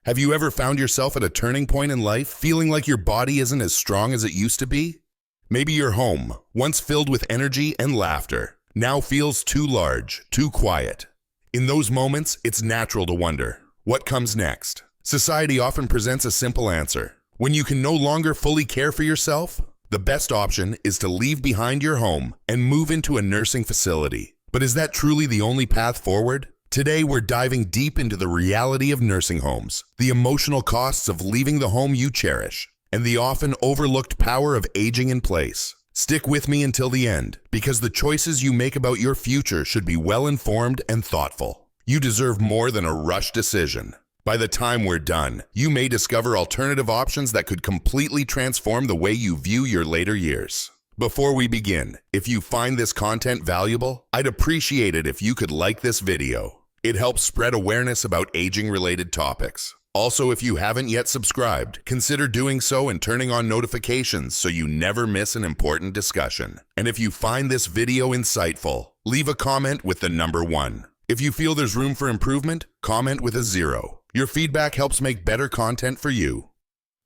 Have you ever found yourself at a turning point in life, feeling like your body isn't as strong as it used to be? Maybe your home, once filled with energy and laughter, now feels too large, too quiet. In those moments, it's natural to wonder, what comes next? Society often presents a simple answer. When you can no longer fully care for yourself, the best option is to leave behind your home and move into a nursing facility. But is that truly the only path forward? Today, we're diving deep into the reality of nursing homes, the emotional costs of leaving the home you cherish, and the often overlooked power of aging in place. Stick with me until the end, because the choices you make about your future should be well-informed and thoughtful. You deserve more than a rushed decision. By the time we're done, you may discover alternative options that could completely transform the way you view your later years. Before we begin, if you find this content valuable, I'd appreciate it if you could like this video. It helps spread awareness about aging-related topics. Also, if you haven't yet subscribed, consider doing so and turning on notifications so you never miss an important discussion. And if you find this video insightful, leave a comment with the number 1. If you feel there's room for improvement, comment with a 0. Your feedback helps make better content for you.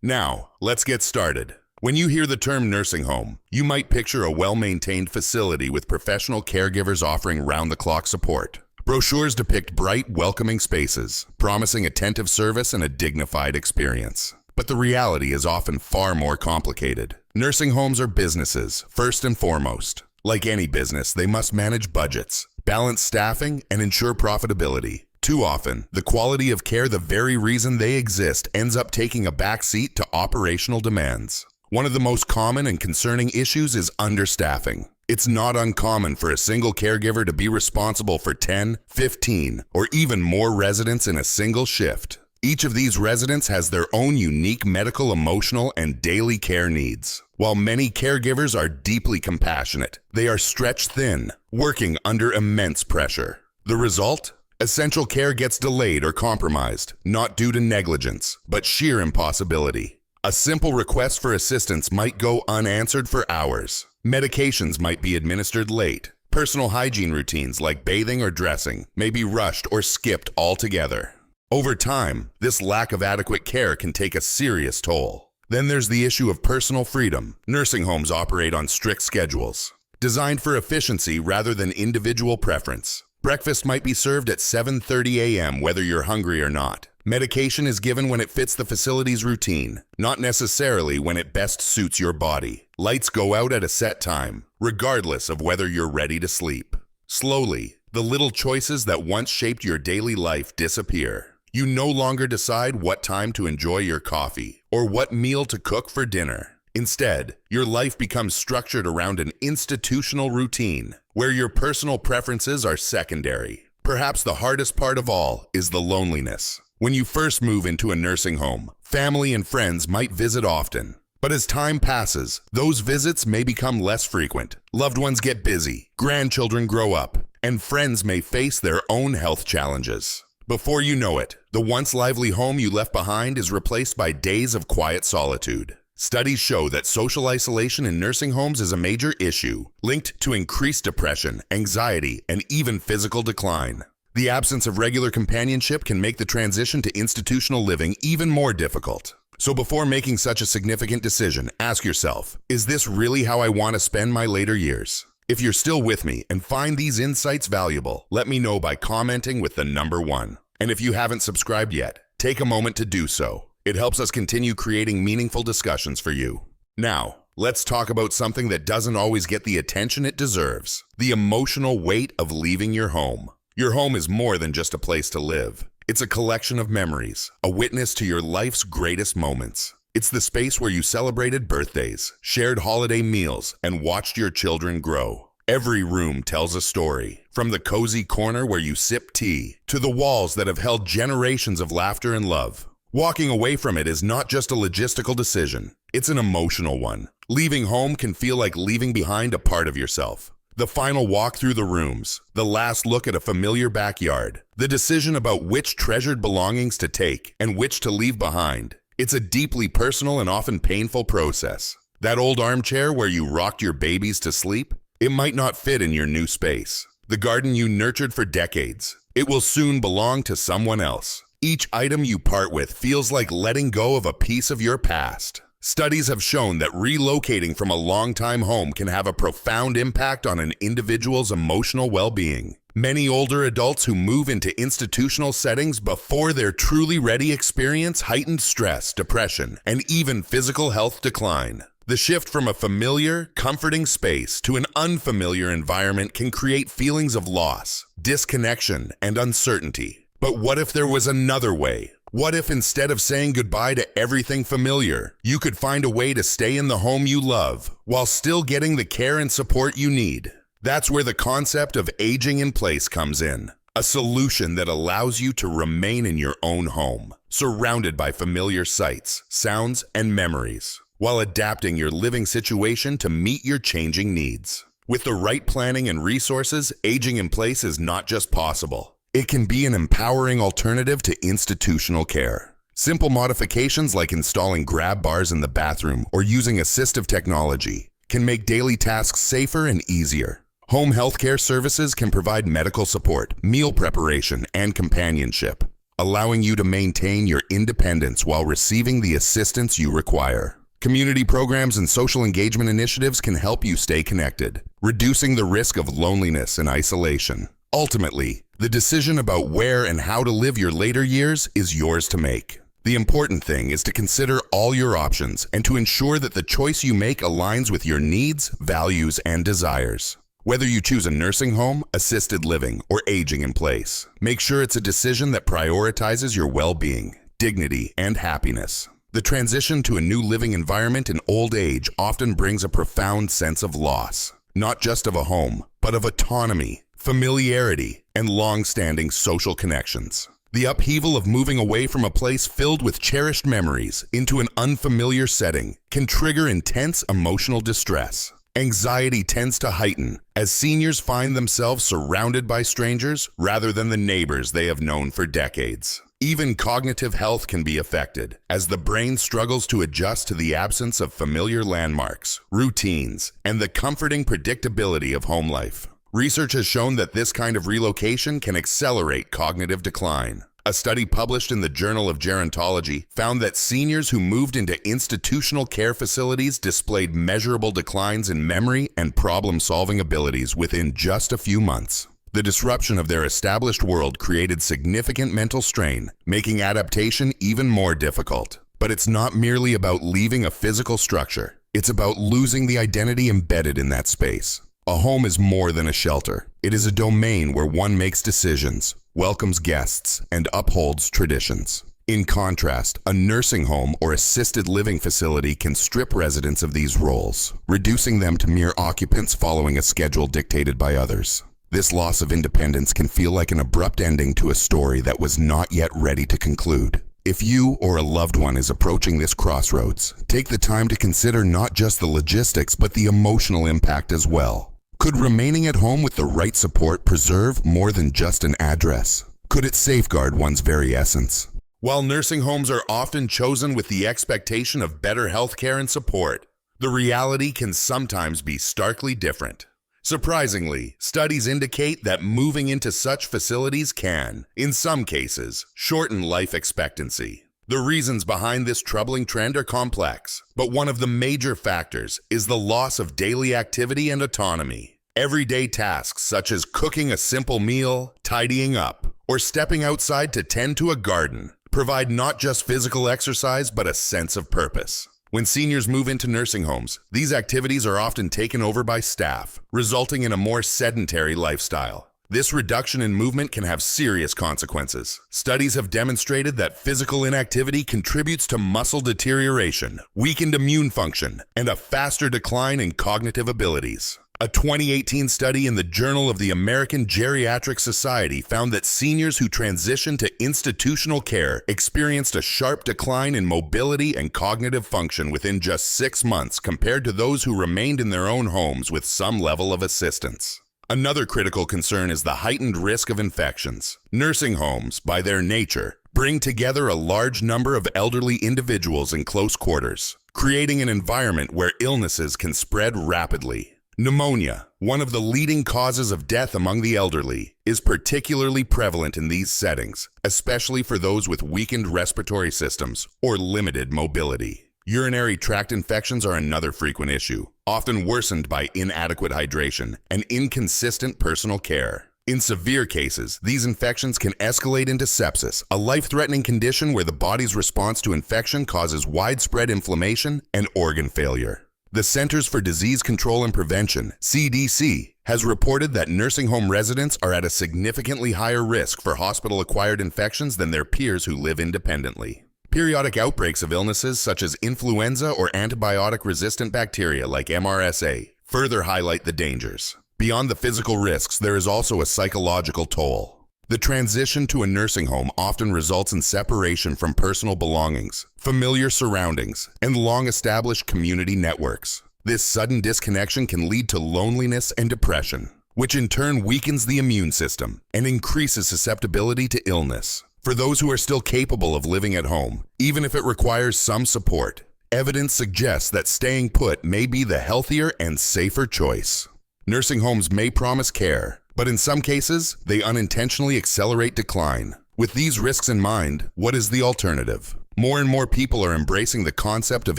Now, let's get started. When you hear the term nursing home, you might picture a well-maintained facility with professional caregivers offering round-the-clock support. Brochures depict bright, welcoming spaces, promising attentive service and a dignified experience. But the reality is often far more complicated. Nursing homes are businesses, first and foremost. Like any business, they must manage budgets, balance staffing, and ensure profitability. Too often, the quality of care, the very reason they exist, ends up taking a backseat to operational demands. One of the most common and concerning issues is understaffing. It's not uncommon for a single caregiver to be responsible for 10, 15, or even more residents in a single shift. Each of these residents has their own unique medical, emotional, and daily care needs. While many caregivers are deeply compassionate, they are stretched thin, working under immense pressure. The result? Essential care gets delayed or compromised, not due to negligence, but sheer impossibility. A simple request for assistance might go unanswered for hours. Medications might be administered late. Personal hygiene routines like bathing or dressing may be rushed or skipped altogether. Over time, this lack of adequate care can take a serious toll. Then there's the issue of personal freedom. Nursing homes operate on strict schedules, designed for efficiency rather than individual preference. Breakfast might be served at 7:30 a.m. whether you're hungry or not. Medication is given when it fits the facility's routine, not necessarily when it best suits your body. Lights go out at a set time, regardless of whether you're ready to sleep. Slowly, the little choices that once shaped your daily life disappear. You no longer decide what time to enjoy your coffee or what meal to cook for dinner. Instead, your life becomes structured around an institutional routine where your personal preferences are secondary. Perhaps the hardest part of all is the loneliness. When you first move into a nursing home, family and friends might visit often. But as time passes, those visits may become less frequent. Loved ones get busy, grandchildren grow up, and friends may face their own health challenges. Before you know it, the once lively home you left behind is replaced by days of quiet solitude. Studies show that social isolation in nursing homes is a major issue, linked to increased depression, anxiety, and even physical decline. The absence of regular companionship can make the transition to institutional living even more difficult. So before making such a significant decision, ask yourself, is this really how I want to spend my later years? If you're still with me and find these insights valuable, let me know by commenting with the number 1. And if you haven't subscribed yet, take a moment to do so. It helps us continue creating meaningful discussions for you. Now, let's talk about something that doesn't always get the attention it deserves: the emotional weight of leaving your home. Your home is more than just a place to live. It's a collection of memories, a witness to your life's greatest moments. It's the space where you celebrated birthdays, shared holiday meals, and watched your children grow. Every room tells a story, from the cozy corner where you sip tea to the walls that have held generations of laughter and love. Walking away from it is not just a logistical decision, it's an emotional one. Leaving home can feel like leaving behind a part of yourself. The final walk through the rooms, the last look at a familiar backyard, the decision about which treasured belongings to take and which to leave behind. It's a deeply personal and often painful process. That old armchair where you rocked your babies to sleep, it might not fit in your new space. The garden you nurtured for decades, it will soon belong to someone else. Each item you part with feels like letting go of a piece of your past. Studies have shown that relocating from a long-time home can have a profound impact on an individual's emotional well-being. Many older adults who move into institutional settings before they're truly ready experience heightened stress, depression, and even physical health decline. The shift from a familiar, comforting space to an unfamiliar environment can create feelings of loss, disconnection, and uncertainty. But what if there was another way? What if instead of saying goodbye to everything familiar, you could find a way to stay in the home you love while still getting the care and support you need? That's where the concept of aging in place comes in. A solution that allows you to remain in your own home, surrounded by familiar sights, sounds, and memories, while adapting your living situation to meet your changing needs. With the right planning and resources, aging in place is not just possible. It can be an empowering alternative to institutional care. Simple modifications like installing grab bars in the bathroom or using assistive technology can make daily tasks safer and easier. Home healthcare services can provide medical support, meal preparation, and companionship, allowing you to maintain your independence while receiving the assistance you require. Community programs and social engagement initiatives can help you stay connected, reducing the risk of loneliness and isolation. Ultimately, the decision about where and how to live your later years is yours to make. The important thing is to consider all your options and to ensure that the choice you make aligns with your needs, values, and desires. Whether you choose a nursing home, assisted living, or aging in place, make sure it's a decision that prioritizes your well-being, dignity, and happiness. The transition to a new living environment in old age often brings a profound sense of loss, not just of a home, but of autonomy, familiarity, and long-standing social connections. The upheaval of moving away from a place filled with cherished memories into an unfamiliar setting can trigger intense emotional distress. Anxiety tends to heighten as seniors find themselves surrounded by strangers rather than the neighbors they have known for decades. Even cognitive health can be affected as the brain struggles to adjust to the absence of familiar landmarks, routines, and the comforting predictability of home life. Research has shown that this kind of relocation can accelerate cognitive decline. A study published in the Journal of Gerontology found that seniors who moved into institutional care facilities displayed measurable declines in memory and problem-solving abilities within just a few months. The disruption of their established world created significant mental strain, making adaptation even more difficult. But it's not merely about leaving a physical structure. It's about losing the identity embedded in that space. A home is more than a shelter. It is a domain where one makes decisions, welcomes guests, and upholds traditions. In contrast, a nursing home or assisted living facility can strip residents of these roles, reducing them to mere occupants following a schedule dictated by others. This loss of independence can feel like an abrupt ending to a story that was not yet ready to conclude. If you or a loved one is approaching this crossroads, take the time to consider not just the logistics but the emotional impact as well. Could remaining at home with the right support preserve more than just an address? Could it safeguard one's very essence? While nursing homes are often chosen with the expectation of better healthcare and support, the reality can sometimes be starkly different. Surprisingly, studies indicate that moving into such facilities can, in some cases, shorten life expectancy. The reasons behind this troubling trend are complex, but one of the major factors is the loss of daily activity and autonomy. Everyday tasks such as cooking a simple meal, tidying up, or stepping outside to tend to a garden provide not just physical exercise but a sense of purpose. When seniors move into nursing homes, these activities are often taken over by staff, resulting in a more sedentary lifestyle. This reduction in movement can have serious consequences. Studies have demonstrated that physical inactivity contributes to muscle deterioration, weakened immune function, and a faster decline in cognitive abilities. A 2018 study in the Journal of the American Geriatric Society found that seniors who transitioned to institutional care experienced a sharp decline in mobility and cognitive function within just 6 months compared to those who remained in their own homes with some level of assistance. Another critical concern is the heightened risk of infections. Nursing homes, by their nature, bring together a large number of elderly individuals in close quarters, creating an environment where illnesses can spread rapidly. Pneumonia, one of the leading causes of death among the elderly, is particularly prevalent in these settings, especially for those with weakened respiratory systems or limited mobility. Urinary tract infections are another frequent issue, often worsened by inadequate hydration and inconsistent personal care. In severe cases, these infections can escalate into sepsis, a life-threatening condition where the body's response to infection causes widespread inflammation and organ failure. The Centers for Disease Control and Prevention, CDC, has reported that nursing home residents are at a significantly higher risk for hospital-acquired infections than their peers who live independently. Periodic outbreaks of illnesses such as influenza or antibiotic-resistant bacteria like MRSA further highlight the dangers. Beyond the physical risks, there is also a psychological toll. The transition to a nursing home often results in separation from personal belongings, familiar surroundings, and long-established community networks. This sudden disconnection can lead to loneliness and depression, which in turn weakens the immune system and increases susceptibility to illness. For those who are still capable of living at home, even if it requires some support, evidence suggests that staying put may be the healthier and safer choice. Nursing homes may promise care, but in some cases, they unintentionally accelerate decline. With these risks in mind, what is the alternative? More and more people are embracing the concept of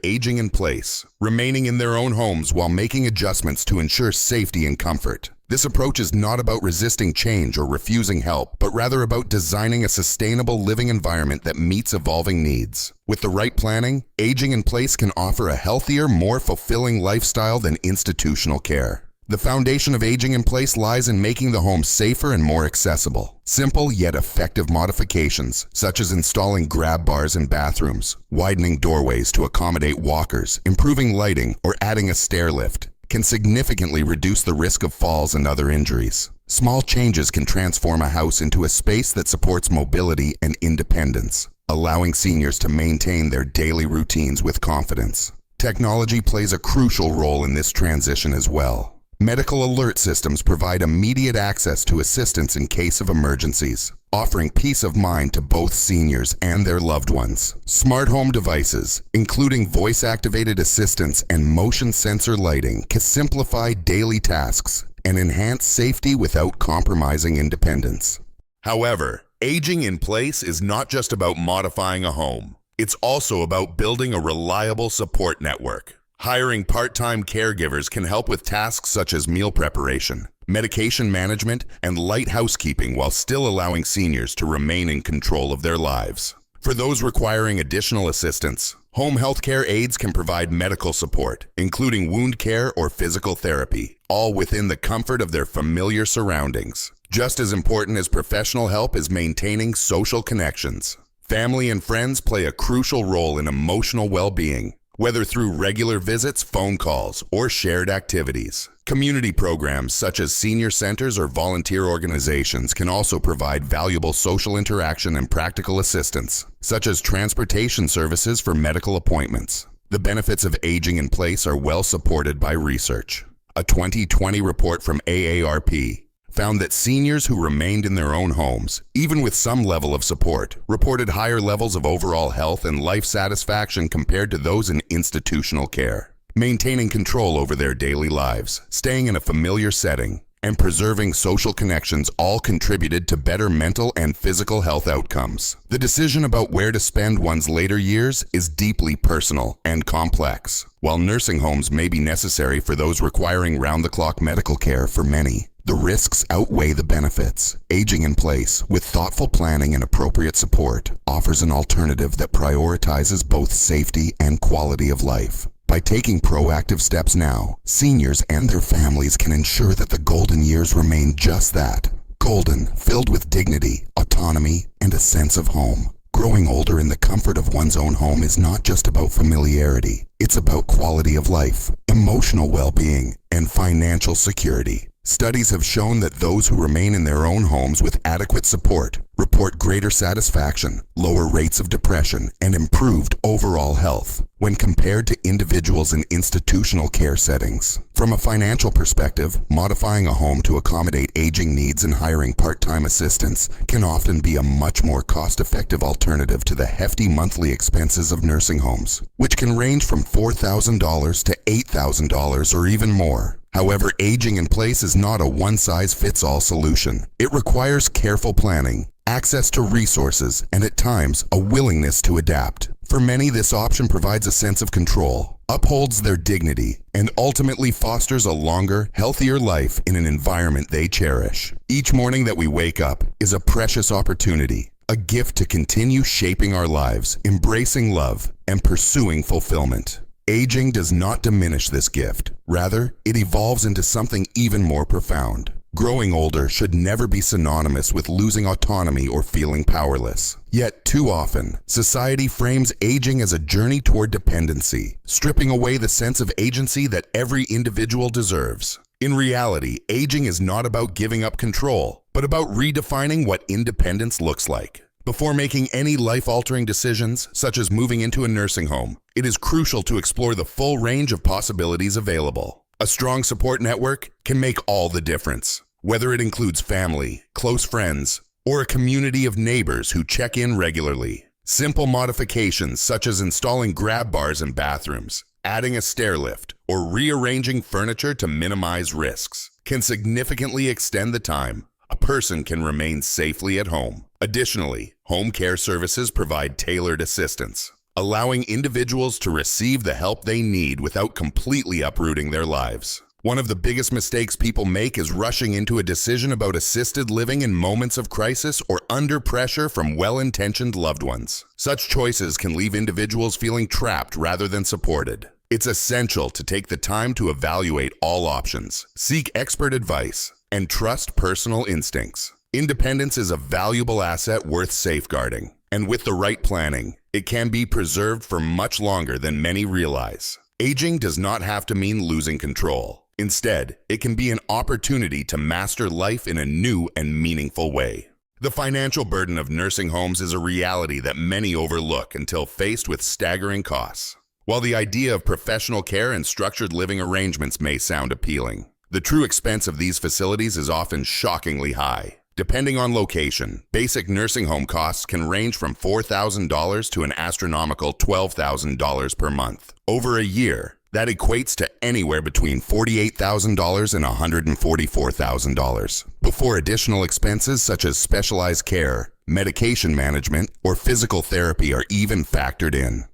aging in place, remaining in their own homes while making adjustments to ensure safety and comfort. This approach is not about resisting change or refusing help, but rather about designing a sustainable living environment that meets evolving needs. With the right planning, aging in place can offer a healthier, more fulfilling lifestyle than institutional care. The foundation of aging in place lies in making the home safer and more accessible. Simple yet effective modifications, such as installing grab bars in bathrooms, widening doorways to accommodate walkers, improving lighting, or adding a stair lift, can significantly reduce the risk of falls and other injuries. Small changes can transform a house into a space that supports mobility and independence, allowing seniors to maintain their daily routines with confidence. Technology plays a crucial role in this transition as well. Medical alert systems provide immediate access to assistance in case of emergencies, offering peace of mind to both seniors and their loved ones. Smart home devices, including voice-activated assistants and motion sensor lighting, can simplify daily tasks and enhance safety without compromising independence. However, aging in place is not just about modifying a home. It's also about building a reliable support network. Hiring part-time caregivers can help with tasks such as meal preparation, medication management, and light housekeeping while still allowing seniors to remain in control of their lives. For those requiring additional assistance, home healthcare aides can provide medical support, including wound care or physical therapy, all within the comfort of their familiar surroundings. Just as important as professional help is maintaining social connections. Family and friends play a crucial role in emotional well-being, whether through regular visits, phone calls, or shared activities. Community programs such as senior centers or volunteer organizations can also provide valuable social interaction and practical assistance, such as transportation services for medical appointments. The benefits of aging in place are well supported by research. A 2020 report from AARP found that seniors who remained in their own homes, even with some level of support, reported higher levels of overall health and life satisfaction compared to those in institutional care. Maintaining control over their daily lives, staying in a familiar setting, and preserving social connections all contributed to better mental and physical health outcomes. The decision about where to spend one's later years is deeply personal and complex. While nursing homes may be necessary for those requiring round-the-clock medical care for many, the risks outweigh the benefits. Aging in place, with thoughtful planning and appropriate support, offers an alternative that prioritizes both safety and quality of life. By taking proactive steps now, seniors and their families can ensure that the golden years remain just that. Golden, filled with dignity, autonomy, and a sense of home. Growing older in the comfort of one's own home is not just about familiarity. It's about quality of life, emotional well-being, and financial security. Studies have shown that those who remain in their own homes with adequate support report greater satisfaction, lower rates of depression, and improved overall health. when compared to individuals in institutional care settings. From a financial perspective, modifying a home to accommodate aging needs and hiring part-time assistants can often be a much more cost-effective alternative to the hefty monthly expenses of nursing homes, which can range from $4,000 to $8,000 or even more. However, aging in place is not a one-size-fits-all solution. It requires careful planning, access to resources, and at times, a willingness to adapt. For many, this option provides a sense of control, upholds their dignity, and ultimately fosters a longer, healthier life in an environment they cherish. Each morning that we wake up is a precious opportunity, a gift to continue shaping our lives, embracing love, and pursuing fulfillment. Aging does not diminish this gift. Rather, it evolves into something even more profound. Growing older should never be synonymous with losing autonomy or feeling powerless. Yet, too often, society frames aging as a journey toward dependency, stripping away the sense of agency that every individual deserves. In reality, aging is not about giving up control, but about redefining what independence looks like. Before making any life-altering decisions, such as moving into a nursing home, it is crucial to explore the full range of possibilities available. A strong support network can make all the difference, whether it includes family, close friends, or a community of neighbors who check in regularly. Simple modifications such as installing grab bars in bathrooms, adding a stair lift, or rearranging furniture to minimize risks can significantly extend the time a person can remain safely at home. Additionally, home care services provide tailored assistance, allowing individuals to receive the help they need without completely uprooting their lives. One of the biggest mistakes people make is rushing into a decision about assisted living in moments of crisis or under pressure from well-intentioned loved ones. Such choices can leave individuals feeling trapped rather than supported. It's essential to take the time to evaluate all options, seek expert advice, and trust personal instincts. Independence is a valuable asset worth safeguarding, and with the right planning, it can be preserved for much longer than many realize. Aging does not have to mean losing control. Instead, it can be an opportunity to master life in a new and meaningful way. The financial burden of nursing homes is a reality that many overlook until faced with staggering costs. While the idea of professional care and structured living arrangements may sound appealing, the true expense of these facilities is often shockingly high. Depending on location, basic nursing home costs can range from $4,000 to an astronomical $12,000 per month. Over a year, that equates to anywhere between $48,000 and $144,000, before additional expenses such as specialized care, medication management, or physical therapy are even factored in.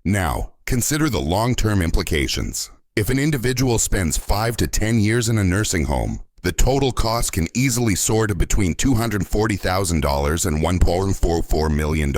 Now, consider the long-term implications. If an individual spends 5 to 10 years in a nursing home, the total cost can easily soar to between $240,000 and $1.44 million.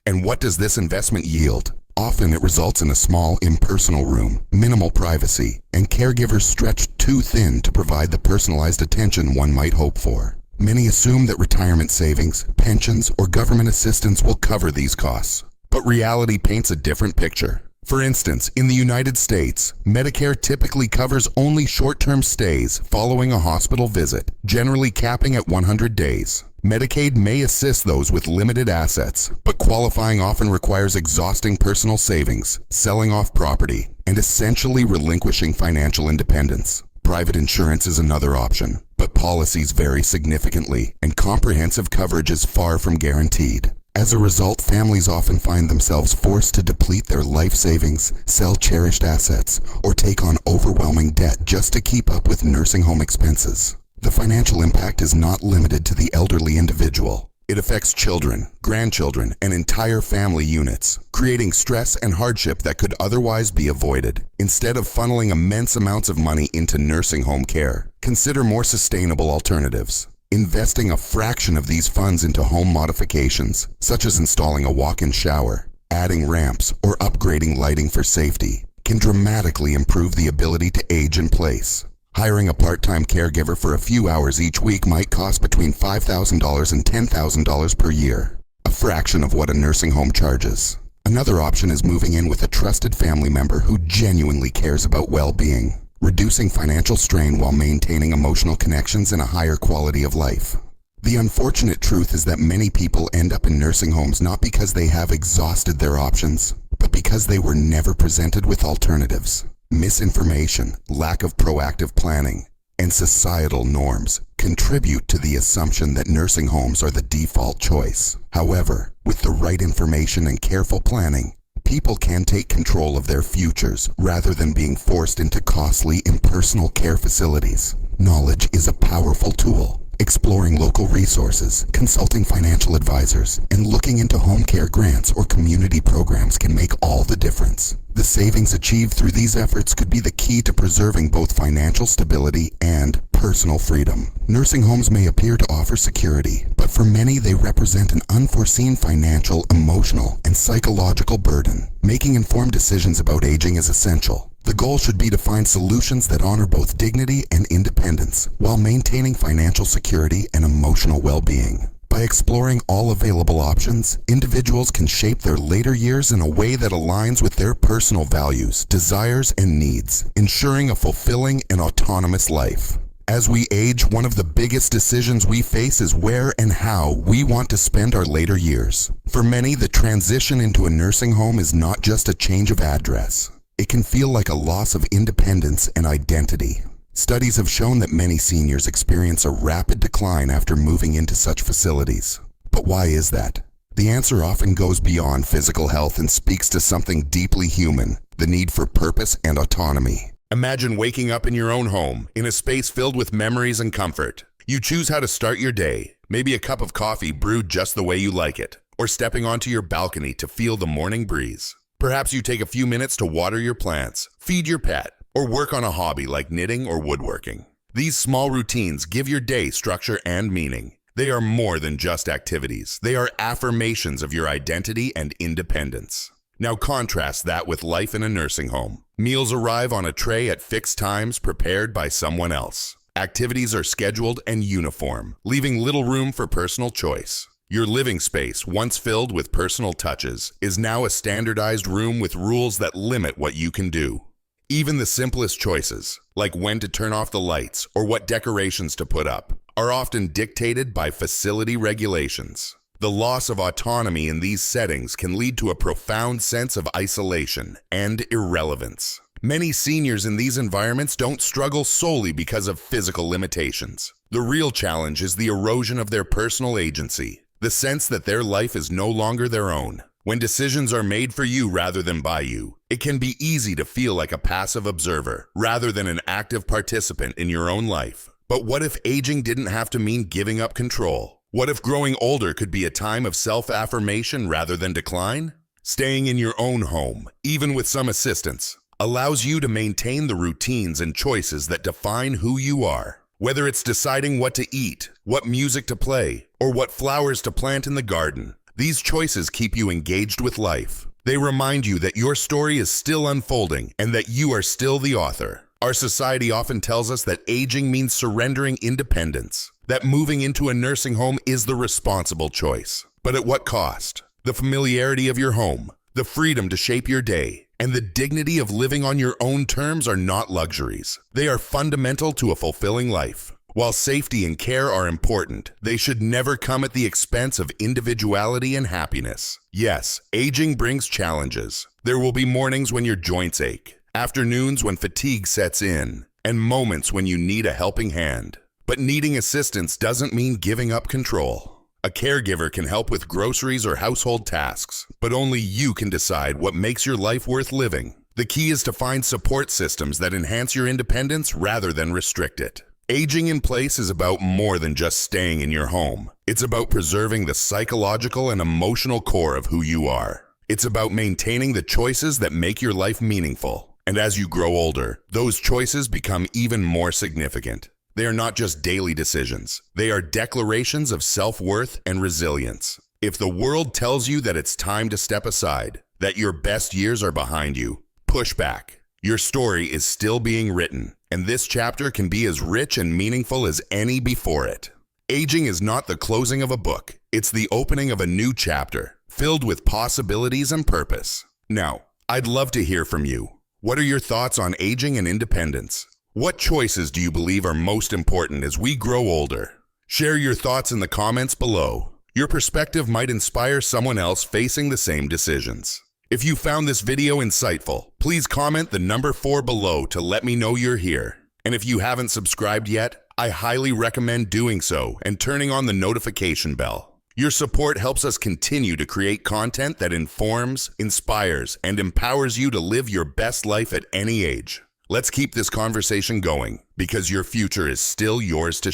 And what does this investment yield? Often it results in a small, impersonal room, minimal privacy, and caregivers stretched too thin to provide the personalized attention one might hope for. Many assume that retirement savings, pensions, or government assistance will cover these costs. But reality paints a different picture. For instance, in the United States, Medicare typically covers only short-term stays following a hospital visit, generally capping at 100 days. Medicaid may assist those with limited assets, but qualifying often requires exhausting personal savings, selling off property, and essentially relinquishing financial independence. Private insurance is another option, but policies vary significantly, and comprehensive coverage is far from guaranteed. As a result, families often find themselves forced to deplete their life savings, sell cherished assets, or take on overwhelming debt just to keep up with nursing home expenses. The financial impact is not limited to the elderly individual. It affects children, grandchildren, and entire family units, creating stress and hardship that could otherwise be avoided. Instead of funneling immense amounts of money into nursing home care, consider more sustainable alternatives. Investing a fraction of these funds into home modifications, such as installing a walk-in shower, adding ramps, or upgrading lighting for safety, can dramatically improve the ability to age in place. Hiring a part-time caregiver for a few hours each week might cost between $5,000 and $10,000 per year, a fraction of what a nursing home charges. Another option is moving in with a trusted family member who genuinely cares about well-being, reducing financial strain while maintaining emotional connections and a higher quality of life. The unfortunate truth is that many people end up in nursing homes not because they have exhausted their options, but but because they were never presented with alternatives. Misinformation, lack of proactive planning, and societal norms contribute to the assumption that nursing homes are the default choice. However, with the right information and careful planning, people can take control of their futures rather than being forced into costly, impersonal care facilities. Knowledge is a powerful tool. Exploring local resources, consulting financial advisors, and looking into home care grants or community programs can make all the difference. The savings achieved through these efforts could be the key to preserving both financial stability and personal freedom. Nursing homes may appear to offer security, but for many they represent an unforeseen financial, emotional, and psychological burden. Making informed decisions about aging is essential. The goal should be to find solutions that honor both dignity and independence, while maintaining financial security and emotional well-being. By exploring all available options, individuals can shape their later years in a way that aligns with their personal values, desires, and needs, ensuring a fulfilling and autonomous life. As we age, one of the biggest decisions we face is where and how we want to spend our later years. For many, the transition into a nursing home is not just a change of address. It can feel like a loss of independence and identity. Studies have shown that many seniors experience a rapid decline after moving into such facilities. But why is that? The answer often goes beyond physical health and speaks to something deeply human, the need for purpose and autonomy. Imagine waking up in your own home, in a space filled with memories and comfort. You choose how to start your day, maybe a cup of coffee brewed just the way you like it, or stepping onto your balcony to feel the morning breeze. Perhaps you take a few minutes to water your plants, feed your pet, or work on a hobby like knitting or woodworking. These small routines give your day structure and meaning. They are more than just activities. They are affirmations of your identity and independence. Now contrast that with life in a nursing home. Meals arrive on a tray at fixed times prepared by someone else. Activities are scheduled and uniform, leaving little room for personal choice. Your living space, once filled with personal touches, is now a standardized room with rules that limit what you can do. Even the simplest choices, like when to turn off the lights or what decorations to put up, are often dictated by facility regulations. The loss of autonomy in these settings can lead to a profound sense of isolation and irrelevance. Many seniors in these environments don't struggle solely because of physical limitations. The real challenge is the erosion of their personal agency. The sense that their life is no longer their own. When decisions are made for you rather than by you, it can be easy to feel like a passive observer rather than an active participant in your own life. But what if aging didn't have to mean giving up control? What if growing older could be a time of self-affirmation rather than decline? Staying in your own home, even with some assistance, allows you to maintain the routines and choices that define who you are. Whether it's deciding what to eat, what music to play, or what flowers to plant in the garden, these choices keep you engaged with life. They remind you that your story is still unfolding and that you are still the author. Our society often tells us that aging means surrendering independence, that moving into a nursing home is the responsible choice. But at what cost? The familiarity of your home, the freedom to shape your day, and the dignity of living on your own terms are not luxuries. They are fundamental to a fulfilling life. While safety and care are important, they should never come at the expense of individuality and happiness. Yes, aging brings challenges. There will be mornings when your joints ache, afternoons when fatigue sets in, and moments when you need a helping hand. But needing assistance doesn't mean giving up control. A caregiver can help with groceries or household tasks, but only you can decide what makes your life worth living. The key is to find support systems that enhance your independence rather than restrict it. Aging in place is about more than just staying in your home. It's about preserving the psychological and emotional core of who you are. It's about maintaining the choices that make your life meaningful. And as you grow older, those choices become even more significant. They are not just daily decisions. They are declarations of self-worth and resilience. If the world tells you that it's time to step aside, that your best years are behind you, push back. Your story is still being written, and this chapter can be as rich and meaningful as any before it. Aging is not the closing of a book. It's the opening of a new chapter, filled with possibilities and purpose. Now, I'd love to hear from you. What are your thoughts on aging and independence? What choices do you believe are most important as we grow older? Share your thoughts in the comments below. Your perspective might inspire someone else facing the same decisions. If you found this video insightful, please comment the number 4 below to let me know you're here. And if you haven't subscribed yet, I highly recommend doing so and turning on the notification bell. Your support helps us continue to create content that informs, inspires, and empowers you to live your best life at any age. Let's keep this conversation going because your future is still yours to